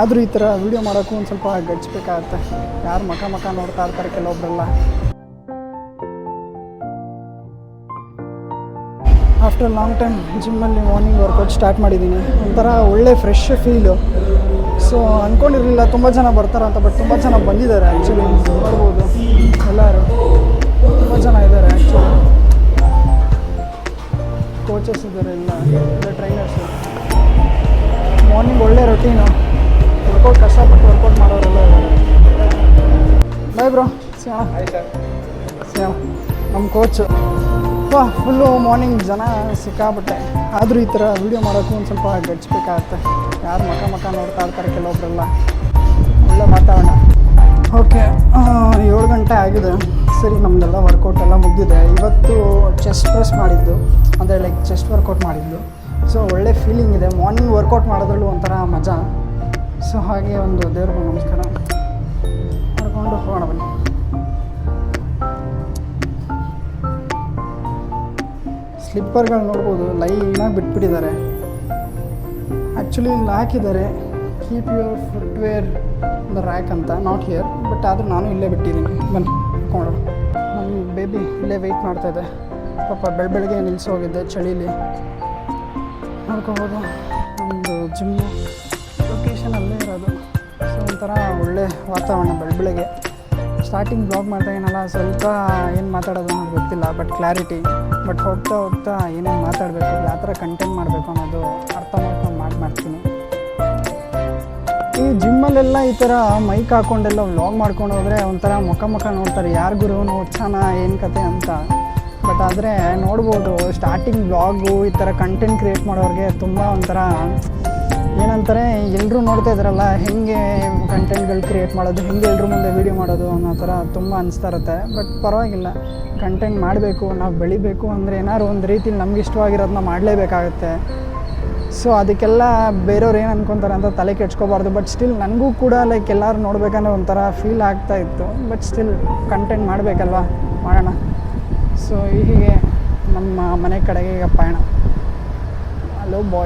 ಆದರೂ ಈ ಥರ ವೀಡಿಯೋ ಮಾಡೋಕ್ಕೂ ಒಂದು ಸ್ವಲ್ಪ ಗಡ್ಸ್ಬೇಕಾಗತ್ತೆ. ಯಾರು ಮಕ ನೋಡ್ತಾ ಇರ್ತಾರೆ ಕೆಲವೊಬ್ಬರೆಲ್ಲ. ಆಫ್ಟರ್ ಲಾಂಗ್ ಟೈಮ್ ಜಿಮ್ಮಲ್ಲಿ ಮಾರ್ನಿಂಗ್ ವರ್ಕೌಟ್ ಸ್ಟಾರ್ಟ್ ಮಾಡಿದ್ದೀನಿ. ಒಂಥರ ಒಳ್ಳೆ ಫ್ರೆಶ್ ಫೀಲು. ಸೊ ಅಂದ್ಕೊಂಡಿರಲಿಲ್ಲ ತುಂಬ ಜನ ಬರ್ತಾರಂತ, ಬಟ್ ತುಂಬ ಜನ ಬಂದಿದ್ದಾರೆ. ಆ್ಯಕ್ಚುಲಿ ನೋಡ್ಬೋದು ಎಲ್ಲರೂ ತುಂಬ ಜನ ಇದ್ದಾರೆ. ಆ್ಯಕ್ಚುಲಿ ಕೋಚಸ್ ಇದ್ದಾರೆ, ಎಲ್ಲ ಟ್ರೈನರ್ಸು. ಮಾರ್ನಿಂಗ್ ಒಳ್ಳೆ ರೊಟೀನು, ವರ್ಕೌಟ್ ಕಷ್ಟಪಟ್ಟು ವರ್ಕೌಟ್ ಮಾಡೋರೆಲ್ಲ ಇದ್ದಾರೆ. ಬಾಯ್ ಬ್ರೋ, ನಮ್ಮ ಕೋಚು. ಫುಲ್ಲು ಮಾರ್ನಿಂಗ್ ಜನ ಸಿಕ್ಕಾಬಿಟ್ಟೆ. ಆದರೂ ಈ ಥರ ವೀಡಿಯೋ ಮಾಡೋಕ್ಕೂ ಒಂದು ಸ್ವಲ್ಪ ಗಡ್ಸ್ಬೇಕಾಗತ್ತೆ. ಯಾರು ಮಕ ನೋಡ್ತಾ ಇರ್ತಾರೆ ಕೆಲವೊಬ್ಬರೆಲ್ಲ. ಒಳ್ಳೆ ವಾತಾವರಣ. ಓಕೆ, 7 ಗಂಟೆ ಆಗಿದೆ. ಸರಿ, ನಮ್ಮದೆಲ್ಲ ವರ್ಕೌಟ್ ಎಲ್ಲ ಮುಗಿದಿದೆ. ಇವತ್ತು ಚೆಸ್ಟ್ ಪ್ರೆಸ್ ಮಾಡಿದ್ದು, ಅಂದರೆ ಲೈಕ್ ಚೆಸ್ಟ್ ವರ್ಕೌಟ್ ಮಾಡಿದ್ದು. ಸೊ ಒಳ್ಳೆ ಫೀಲಿಂಗ್ ಇದೆ. ಮಾರ್ನಿಂಗ್ ವರ್ಕೌಟ್ ಮಾಡೋದ್ರಲ್ಲೂ ಒಂಥರ ಮಜಾ. ಸೊ ಹಾಗೆ ಒಂದು ದೇವ್ರಿಗೆ ನಮಸ್ಕಾರ ಮಾಡ್ಕೊಂಡು ಹೋಗೋಣ ಬನ್ನಿ. ಸ್ಲಿಪ್ಪರ್ಗಳು ನೋಡ್ಬೋದು, ಲೈನಾಗಿ ಬಿಟ್ಬಿಟ್ಟಿದ್ದಾರೆ. ಆ್ಯಕ್ಚುಲಿ ಇಲ್ಲಿ ಹಾಕಿದ್ದಾರೆ keep your footwear the rack ಅಂತ, ನಾಟ್ ಹಿಯರ್. ಬಟ್ ಆದರೂ ನಾನು ಇಲ್ಲೇ ಬಿಟ್ಟಿದ್ದೀನಿ. ಬನ್ನಿ ಕೊಂಡು. ನಮ್ಮ ಬೇಬಿ ಇಲ್ಲೇ ವೆಯ್ಟ್ ಮಾಡ್ತಾಯಿದ್ದೆ. ಪಾಪ ಬೆಳಗ್ಗೆ ನಿಲ್ಲಿಸೋಗಿದ್ದೆ ಚಳೀಲಿ. ನೋಡ್ಕೋಬೋದು ನಮ್ಮದು ಜಿಮ್ಮು ಲೊಕೇಶನ್ ಅಲ್ಲೇ ಇರೋದು. ಸೊ ಒಂಥರ ಒಳ್ಳೆ ವಾತಾವರಣ. ಬೆಳಗ್ಗೆ ಸ್ಟಾರ್ಟಿಂಗ್ ಬ್ಲಾಗ್ ಮಾಡ್ತಾಯಿನಲ್ಲ, ಸ್ವಲ್ಪ ಏನು ಮಾತಾಡೋದು ಅನ್ನೋದು ಗೊತ್ತಿಲ್ಲ, ಬಟ್ ಕ್ಲಾರಿಟಿ. ಬಟ್ ಹೋಗ್ತಾ ಏನೇನು ಮಾತಾಡಬೇಕು, ಯಾವ ಥರ ಕಂಟೆಂಟ್ ಮಾಡಬೇಕು ಅನ್ನೋದು ಅರ್ಥ ಮಾಡ್ಕೊಂಡು ಮಾಡ್ತೀನಿ. ಈ ಜಿಮ್ಮಲ್ಲೆಲ್ಲ ಈ ಥರ ಮೈಕ್ ಹಾಕ್ಕೊಂಡೆಲ್ಲ ವ್ಲಾಗ್ ಮಾಡ್ಕೊಂಡು ಹೋದರೆ ಒಂಥರ ಮುಖ ನೋಡ್ತಾರೆ, ಯಾರು ಗುರು ಹುಚ್ಚಾನ ಏನು ಕತೆ ಅಂತ. ಬಟ್ ಆದರೆ ನೋಡ್ಬೋದು ಸ್ಟಾರ್ಟಿಂಗ್ ಬ್ಲಾಗು ಈ ಥರ ಕಂಟೆಂಟ್ ಕ್ರಿಯೇಟ್ ಮಾಡೋರಿಗೆ ತುಂಬ ಒಂಥರ ಏನಂತಾರೆ, ಎಲ್ಲರೂ ನೋಡ್ತಾ ಇದ್ದಾರಲ್ಲ ಹೆಂಗೆ ಕಂಟೆಂಟ್ಗಳು ಕ್ರಿಯೇಟ್ ಮಾಡೋದು, ಹೆಂಗೆ ಎಲ್ಲರ ಮುಂದೆ ವೀಡಿಯೋ ಮಾಡೋದು ಅನ್ನೋ ಥರ ತುಂಬ ಅನಿಸ್ತಾ ಇರುತ್ತೆ. ಬಟ್ ಪರವಾಗಿಲ್ಲ, ಕಂಟೆಂಟ್ ಮಾಡಬೇಕು, ನಾವು ಬೆಳಿಬೇಕು ಅಂದರೆ ಏನಾದ್ರು ಒಂದು ರೀತಿಲಿ ನಮ್ಗೆ ಇಷ್ಟವಾಗಿರೋದನ್ನ ಮಾಡಲೇಬೇಕಾಗುತ್ತೆ. ಸೊ ಅದಕ್ಕೆಲ್ಲ ಬೇರೆಯವ್ರು ಏನು ಅಂದ್ಕೊತಾರೆ ಅಂತ ತಲೆ ಕೆಡ್ಸ್ಕೋಬಾರ್ದು. ಬಟ್ ಸ್ಟಿಲ್ ನನಗೂ ಕೂಡ ಲೈಕ್ ಎಲ್ಲರೂ ನೋಡ್ಬೇಕಂದ್ರೆ ಒಂಥರ ಫೀಲ್ ಆಗ್ತಾಯಿತ್ತು. ಬಟ್ ಸ್ಟಿಲ್ ಕಂಟೆಂಟ್ ಮಾಡಬೇಕಲ್ವ, ಮಾಡೋಣ. ಸೊ ಹೀಗೆ ನಮ್ಮ ಮನೆ ಕಡೆಗೆ ಈಗ ಪಯಣ. ಹಲೋ ಬಾಯ್.